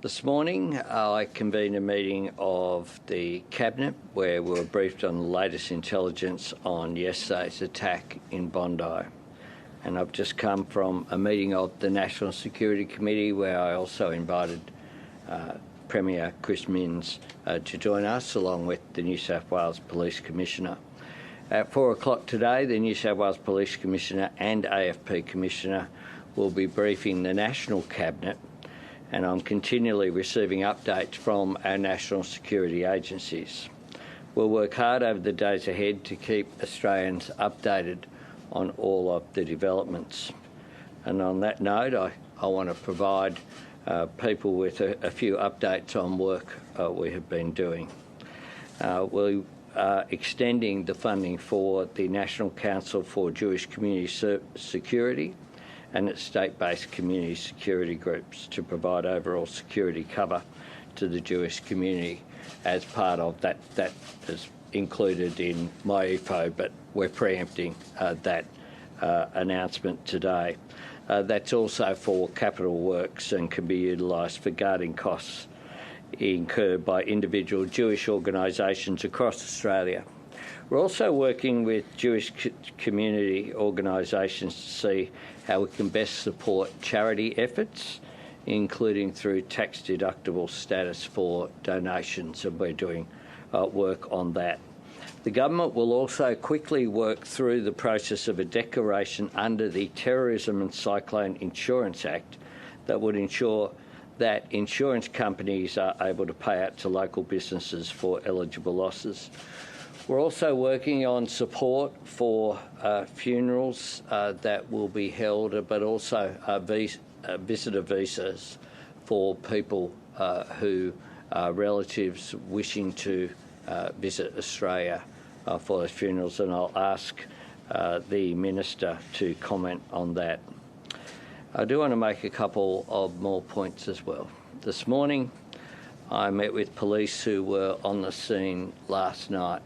This morning I convened a meeting of the Cabinet where we were briefed on the latest intelligence on yesterday's attack in Bondi. And I've just come from a meeting of the National Security Committee where I also invited Premier Chris Minns to join us, along with the New South Wales Police Commissioner. At 4 o'clock today, the New South Wales Police Commissioner and AFP Commissioner will be briefing the National Cabinet, and I'm continually receiving updates from our national security agencies. We'll work hard over the days ahead to keep Australians updated on all of the developments. And on that note, I want to provide people with a few updates on work we have been doing. We are extending the funding for the National Council for Jewish Community Security and its state-based community security groups to provide overall security cover to the Jewish community as part of that. That is included in my EFO, but we're preempting that announcement today. That's also for capital works and can be utilised for guarding costs incurred by individual Jewish organisations across Australia. We're also working with Jewish community organisations to see how we can best support charity efforts, including through tax-deductible status for donations, and we're doing work on that. The government will also quickly work through the process of a declaration under the Terrorism and Cyclone Insurance Act that would ensure that insurance companies are able to pay out to local businesses for eligible losses. We're also working on support for funerals that will be held, but also visitor visas for people who are relatives wishing to visit Australia for those funerals, and I'll ask the Minister to comment on that. I do want to make a couple of more points as well. This morning I met with police who were on the scene last night,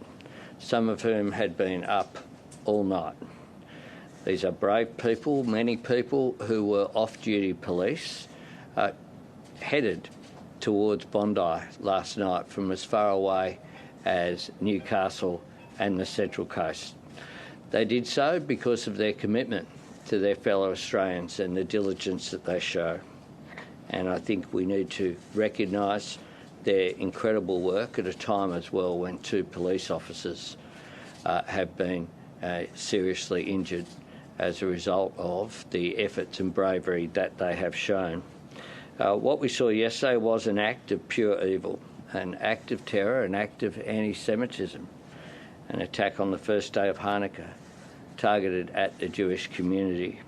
some of whom had been up all night. These are brave people, many people who were off-duty police, headed towards Bondi last night from as far away as Newcastle and the Central Coast. They did so because of their commitment to their fellow Australians and the diligence that they show. And I think we need to recognise their incredible work at a time as well when 2 police officers have been seriously injured as a result of the efforts and bravery that they have shown. What we saw yesterday was an act of pure evil, an act of terror, an act of anti-Semitism, an attack on the first day of Hanukkah targeted at the Jewish community.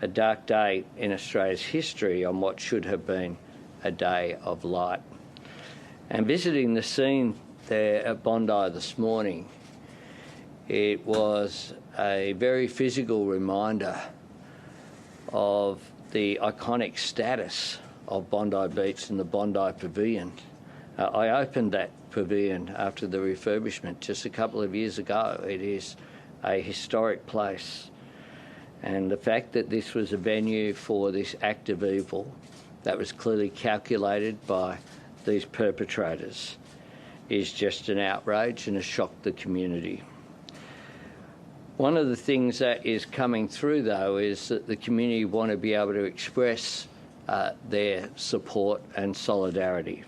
A dark day in Australia's history on what should have been a day of light. And visiting the scene there at Bondi this morning, it was a very physical reminder of the iconic status of Bondi Beach and the Bondi Pavilion. I opened that pavilion after the refurbishment just a couple of years ago. It is a historic place, and the fact that this was a venue for this act of evil that was clearly calculated by these perpetrators is just an outrage and has shocked the community. One of the things that is coming through, though, is that the community want to be able to express their support and solidarity.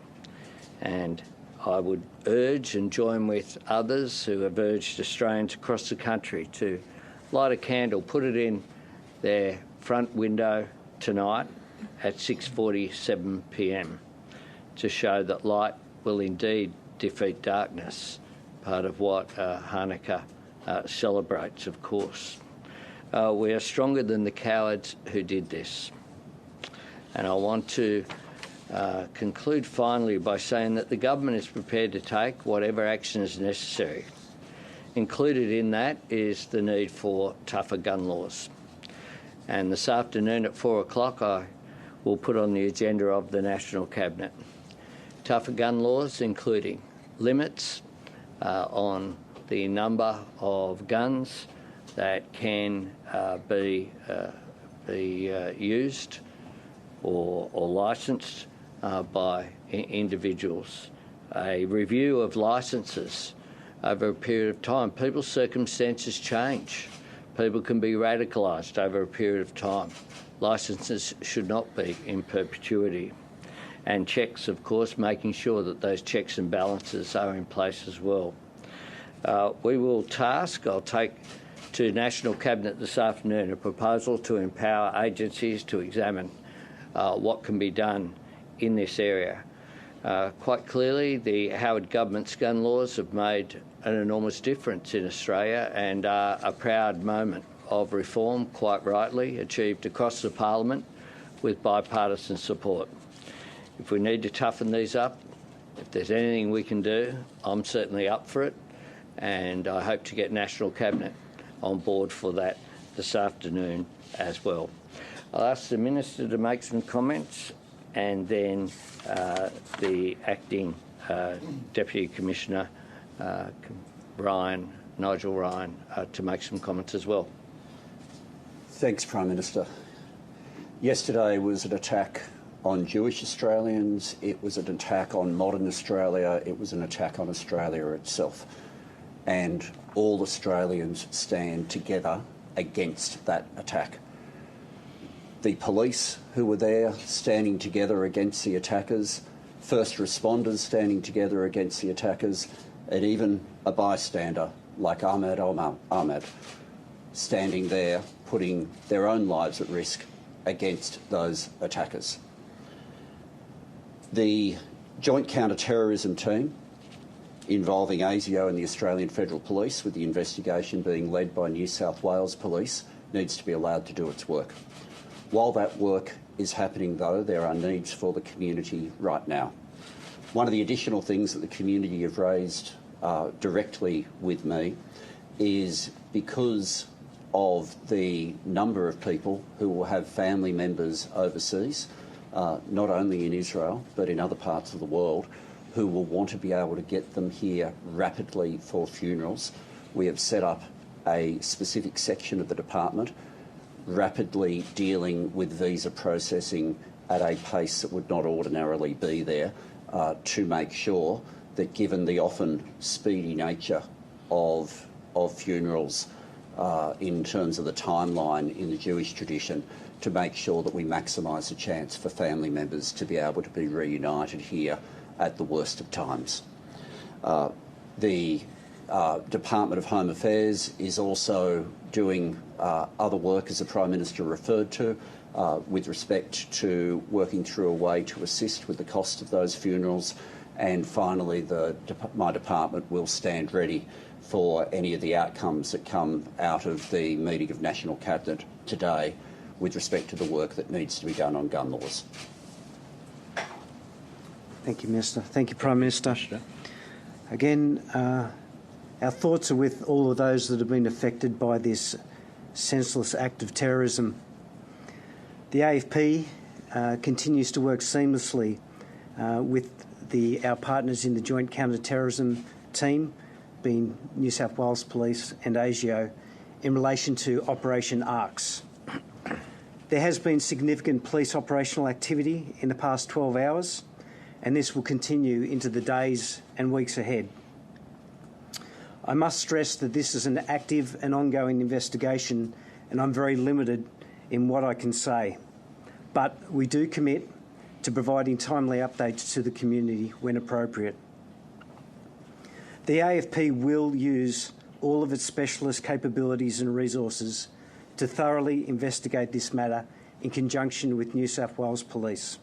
And I would urge and join with others who have urged Australians across the country to light a candle, put it in their front window tonight at 6:47 p.m. to show that light will indeed defeat darkness, part of what Hanukkah celebrates, of course. We are stronger than the cowards who did this. And I want to conclude finally by saying that the government is prepared to take whatever action is necessary. Included in that is the need for tougher gun laws. And this afternoon at 4 o'clock I will put on the agenda of the National Cabinet tougher gun laws, including limits on the number of guns that can be used or licensed by individuals. A review of licences over a period of time. People's circumstances change. People can be radicalised over a period of time. Licences should not be in perpetuity. And checks, of course, making sure that those checks and balances are in place as well. We will I'll take to National Cabinet this afternoon a proposal to empower agencies to examine what can be done in this area. Quite clearly, the Howard government's gun laws have made an enormous difference in Australia and are a proud moment of reform, quite rightly, achieved across the Parliament with bipartisan support. If we need to toughen these up, if there's anything we can do, I'm certainly up for it, and I hope to get National Cabinet on board for that this afternoon as well. I'll ask the Minister to make some comments, and then the Acting Deputy Commissioner, Nigel Ryan, to make some comments as well. Thanks, Prime Minister. Yesterday was an attack on Jewish Australians, it was an attack on modern Australia, it was an attack on Australia itself. And all Australians stand together against that attack. The police who were there standing together against the attackers, first responders standing together against the attackers, and even a bystander like Ahmed standing there putting their own lives at risk against those attackers. The Joint Counter-Terrorism Team involving ASIO and the Australian Federal Police, with the investigation being led by New South Wales Police, needs to be allowed to do its work. While that work is happening, though, there are needs for the community right now. One of the additional things that the community have raised directly with me is because of the number of people who will have family members overseas, not only in Israel but in other parts of the world, who will want to be able to get them here rapidly for funerals. We have set up a specific section of the department rapidly dealing with visa processing at a pace that would not ordinarily be there, to make sure that, given the often speedy nature of funerals in terms of the timeline in the Jewish tradition, to make sure that we maximise the chance for family members to be able to be reunited here at the worst of times. The Department of Home Affairs is also doing other work, as the Prime Minister referred to, with respect to working through a way to assist with the cost of those funerals. And finally, my department will stand ready for any of the outcomes that come out of the meeting of National Cabinet today with respect to the work that needs to be done on gun laws. Thank you, Minister. Thank you, Prime Minister. Again, our thoughts are with all of those that have been affected by this senseless act of terrorism. The AFP continues to work seamlessly with our partners in the Joint Counter-Terrorism Team, being New South Wales Police and ASIO, in relation to Operation ARCS. There has been significant police operational activity in the past 12 hours, and this will continue into the days and weeks ahead. I must stress that this is an active and ongoing investigation, and I'm very limited in what I can say. But we do commit to providing timely updates to the community when appropriate. The AFP will use all of its specialist capabilities and resources to thoroughly investigate this matter in conjunction with New South Wales Police.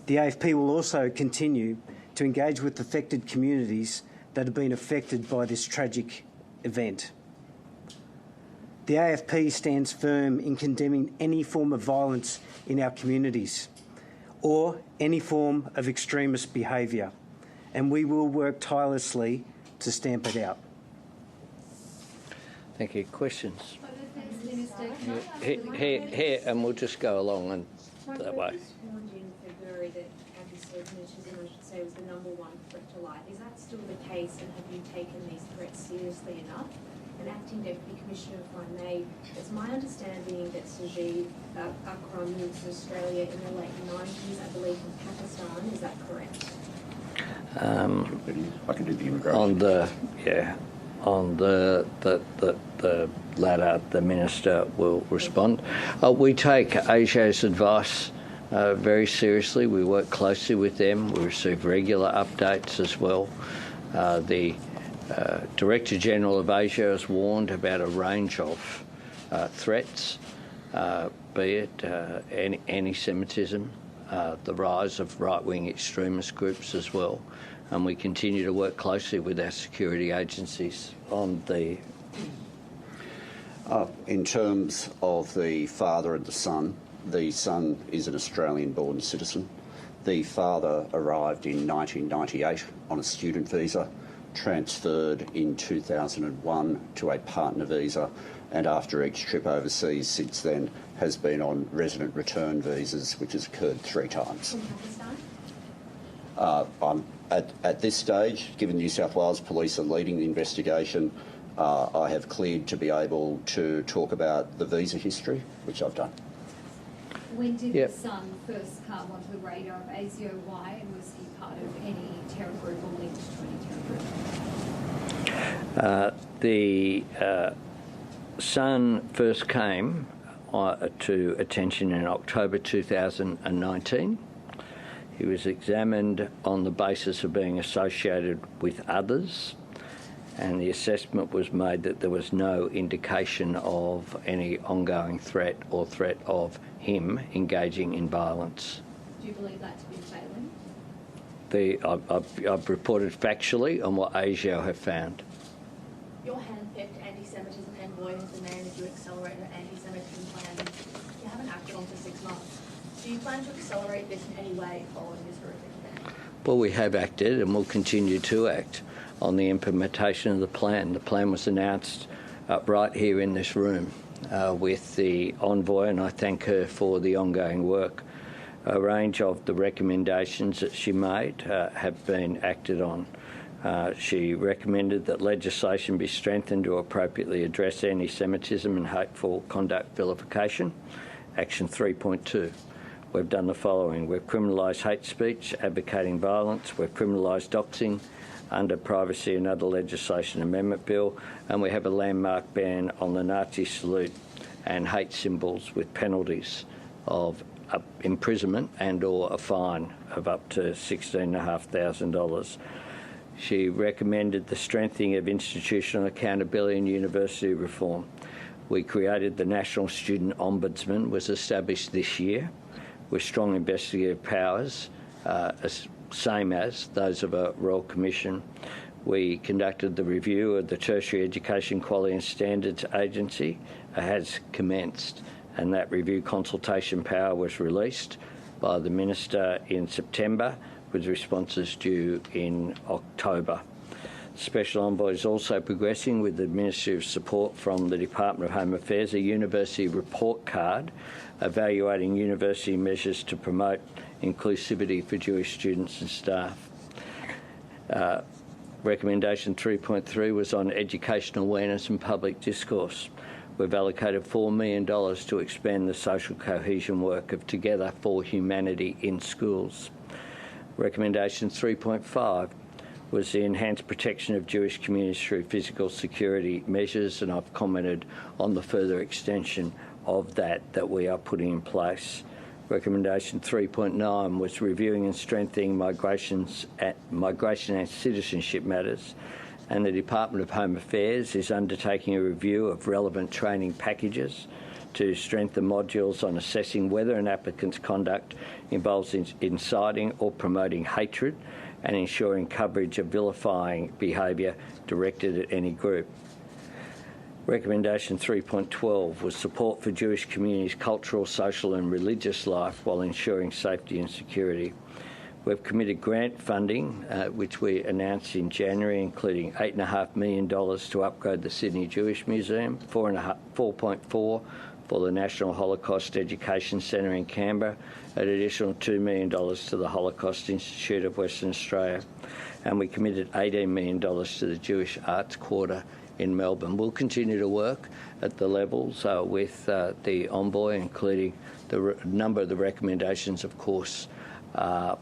The AFP will also continue to engage with affected communities that have been affected by this tragic event. The AFP stands firm in condemning any form of violence in our communities or any form of extremist behaviour, and we will work tirelessly to stamp it out. Thank you. Questions? Here, and we'll just go along and that way. In February that anti-Semitism, I should say, was the #1 threat to life. Is that still the case, and have you taken these threats seriously enough? an acting Deputy Commissioner, if I may. It's my understanding that Sajid Akram moved to Australia in the late 90s, I believe, from Pakistan. Is that correct? I can do the immigration. On the latter, the Minister will respond. We take ASIO's advice very seriously. We work closely with them. We receive regular updates as well. The Director General of ASIO has warned about a range of threats, be it anti-Semitism, the rise of right-wing extremist groups as well. And we continue to work closely with our security agencies on the... In terms of the father and the son is an Australian-born citizen. The father arrived in 1998 on a student visa, transferred in 2001 to a partner visa, and after each trip overseas since then has been on resident return visas, which has occurred 3 times. From Pakistan? At this stage, given New South Wales Police are leading the investigation, I have cleared to be able to talk about the visa history, which I've done. When did the son first come onto the radar of ASIO? Why? And was he part of any terror group or linked to any terror group? The son first came to attention in October 2019. He was examined on the basis of being associated with others, and the assessment was made that there was no indication of any ongoing threat or threat of him engaging in violence. Do you believe that to be failing? I've reported factually on what ASIO have found. Your hand-picked anti-Semitism envoy has demanded you accelerate an anti-Semitism plan. You haven't acted on for 6 months. Do you plan to accelerate this in any way following this horrific event? Well, we have acted and will continue to act on the implementation of the plan. The plan was announced right here in this room with the envoy, and I thank her for the ongoing work. A range of the recommendations that she made have been acted on. She recommended that legislation be strengthened to appropriately address anti-Semitism and hateful conduct vilification. Action 3.2. We've done the following. We've criminalised hate speech, advocating violence. We've criminalised doxing under Privacy and Other Legislation Amendment Bill. And we have a landmark ban on the Nazi salute and hate symbols with penalties of imprisonment and or a fine of up to $16,500. She recommended the strengthening of institutional accountability and university reform. We created the National Student Ombudsman, was established this year, with strong investigative powers, same as those of a Royal Commission. We conducted the review of the Tertiary Education Quality and Standards Agency. It has commenced, and that review consultation power was released by the Minister in September, with responses due in October. Special Envoy is also progressing with administrative support from the Department of Home Affairs, a university report card evaluating university measures to promote inclusivity for Jewish students and staff. Recommendation 3.3 was on educational awareness and public discourse. We've allocated $4 million to expand the social cohesion work of Together for Humanity in schools. Recommendation 3.5 was the enhanced protection of Jewish communities through physical security measures, and I've commented on the further extension of that we are putting in place. Recommendation 3.9 was reviewing and strengthening migration and citizenship matters, and the Department of Home Affairs is undertaking a review of relevant training packages to strengthen modules on assessing whether an applicant's conduct involves inciting or promoting hatred and ensuring coverage of vilifying behaviour directed at any group. Recommendation 3.12 was support for Jewish communities' cultural, social and religious life while ensuring safety and security. We've committed grant funding, which we announced in January, including $8.5 million to upgrade the Sydney Jewish Museum, 4.4 for the National Holocaust Education Centre in Canberra, an additional $2 million to the Holocaust Institute of Western Australia, and we committed $18 million to the Jewish Arts Quarter in Melbourne. We'll continue to work at the levels with the envoy, including the number of the recommendations, of course,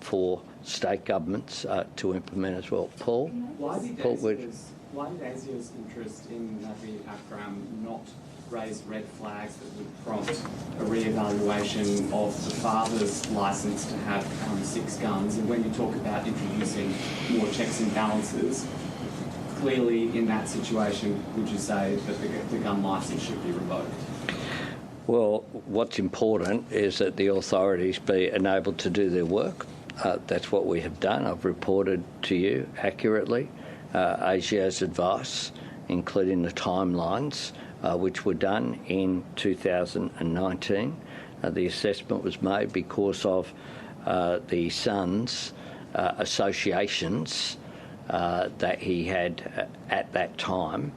for state governments to implement as well. Paul? Why did ASIO's interest in Naveed Akram not raise red flags that would prompt a re-evaluation of the father's licence to have 6 guns? And when you talk about introducing more checks and balances, clearly in that situation, would you say that the gun licence should be revoked? Well, what's important is that the authorities be enabled to do their work. That's what we have done. I've reported to you accurately ASIO's advice, including the timelines, which were done in 2019. The assessment was made because of the son's associations that he had at that time,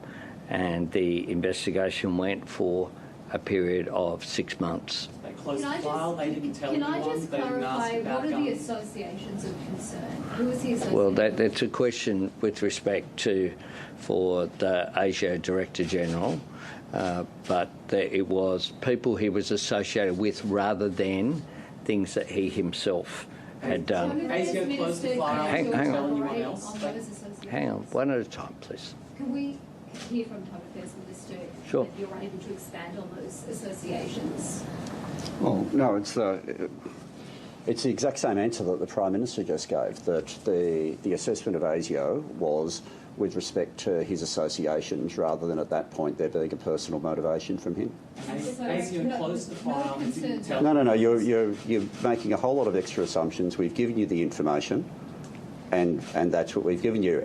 and the investigation went for a period of 6 months. They closed the file, they didn't tell anyone, Can I just they didn't ask clarify, about what are guns. the associations of concern? Who is the association? Well, that's a question with respect to for the ASIO Director General, but it was people he was associated with rather than things that he himself had done. ASIO closed the file, Hang didn't tell on. anyone else. Hang on, one at a time, please. Can we hear from Home Affairs Minister Sure. that you're able to expand on those associations? Well, no, it's the exact same answer that the Prime Minister just gave, that the assessment of ASIO was with respect to his associations rather than at that point there being a personal motivation from him. ASIO closed the file and didn't tell No, you're making a whole lot of extra assumptions. We've given you the information, and that's what we've given you.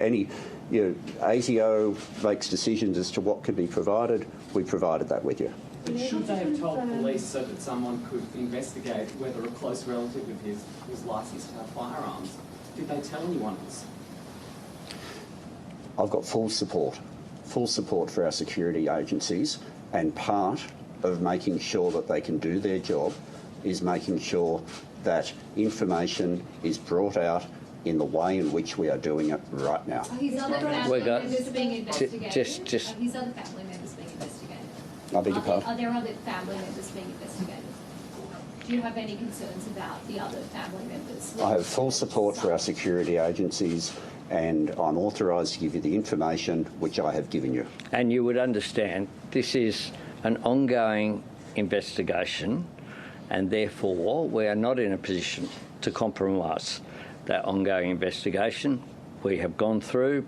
ASIO makes decisions as to what can be provided. We provided that with you. But should they have told police so that someone could investigate whether a close relative of his was licensed to have firearms? Did they tell anyone else? I've got full support for our security agencies, and part of making sure that they can do their job is making sure that information is brought out in the way in which we are doing it right now. Are his other family members being investigated? Just Are his other family members being investigated? I beg your pardon? Are there other family members being investigated? Do you have any concerns about the other family members? I have full support for our security agencies, and I'm authorised to give you the information which I have given you. And you would understand this is an ongoing investigation, and therefore we are not in a position to compromise that ongoing investigation. We have gone through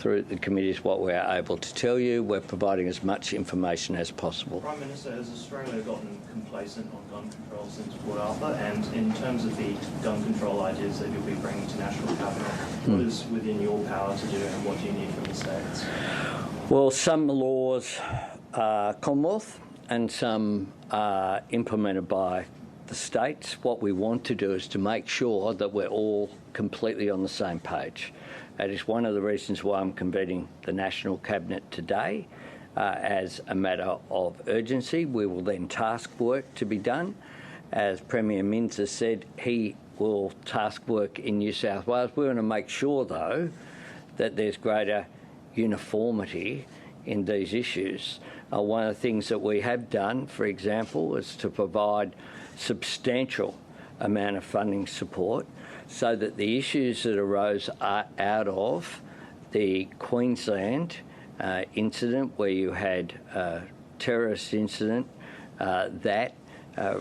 the committees what we are able to tell you. We're providing as much information as possible. Prime Minister, has Australia gotten complacent on gun control since Port Arthur? And in terms of the gun control ideas that you'll be bringing to National Cabinet, what is within your power to do and what do you need from the states? Well, some laws are Commonwealth and some are implemented by the states. What we want to do is to make sure that we're all completely on the same page. That is one of the reasons why I'm convening the National Cabinet today as a matter of urgency. We will then task work to be done. As Premier Minns has said, he will task work in New South Wales. We want to make sure, though, that there's greater uniformity in these issues. One of the things that we have done, for example, is to provide substantial amount of funding support so that the issues that arose out of the Queensland incident, where you had a terrorist incident that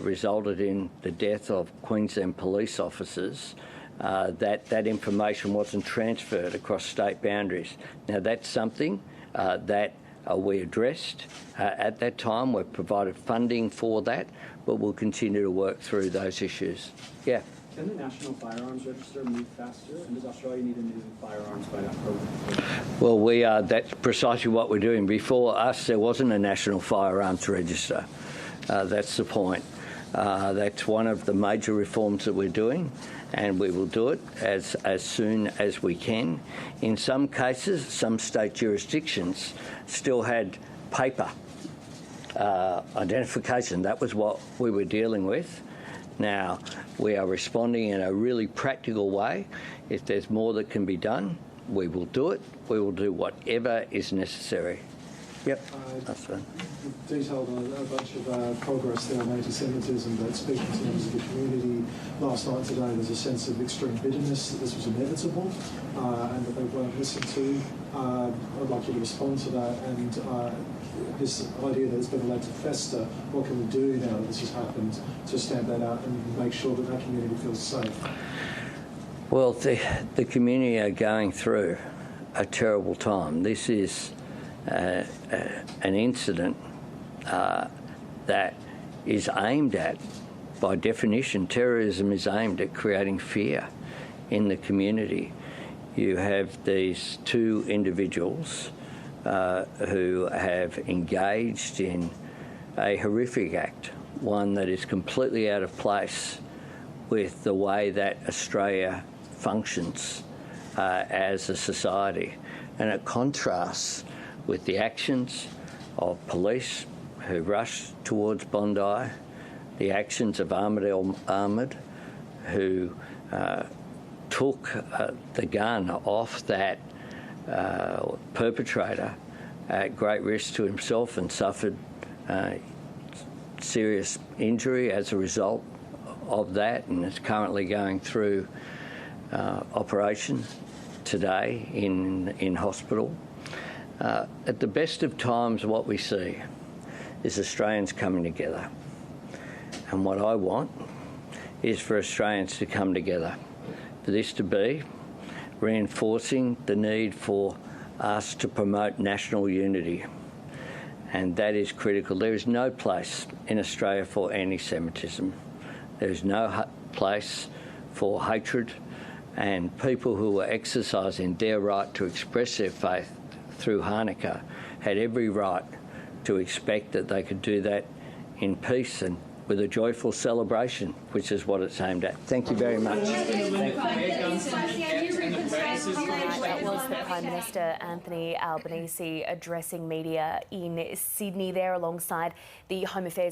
resulted in the death of Queensland police officers, that information wasn't transferred across state boundaries. Now, that's something that we addressed at that time. We've provided funding for that, but we'll continue to work through those issues. Yeah. Can the National Firearms Register move faster? And does Australia need a new firearms buyout program? Well, that's precisely what we're doing. Before us, there wasn't a National Firearms Register. That's the point. That's one of the major reforms that we're doing, and we will do it as soon as we can. In some cases, some state jurisdictions still had paper identification. That was what we were dealing with. Now, we are responding in a really practical way. If there's more that can be done, we will do it. We will do whatever is necessary. Yep, that's right. You've detailed a bunch of progress there on anti-Semitism, but speaking to members of the community last night and today, there's a sense of extreme bitterness that this was inevitable and that they weren't listened to. I'd like you to respond to that and this idea that it's been allowed to fester. What can we do now that this has happened to stamp that out and make sure that that community feels safe? Well, the community are going through a terrible time. This is an incident that is aimed at, by definition, terrorism is aimed at creating fear in the community. You have these two individuals who have engaged in a horrific act, one that is completely out of place with the way that Australia functions as a society. And it contrasts with the actions of police who rushed towards Bondi, the actions of Ahmed, who took the gun off that perpetrator at great risk to himself and suffered serious injury as a result of that, and is currently going through operation today in hospital. At the best of times, what we see is Australians coming together. And what I want is for Australians to come together, for this to be reinforcing the need for us to promote national unity. And that is critical. There is no place in Australia for anti-Semitism. There is no place for hatred, and people who are exercising their right to express their faith through Hanukkah had every right to expect that they could do that in peace and with a joyful celebration, which is what it's aimed at. Thank you very much. That was the Prime Minister Anthony Albanese addressing media in Sydney there alongside the Home Affairs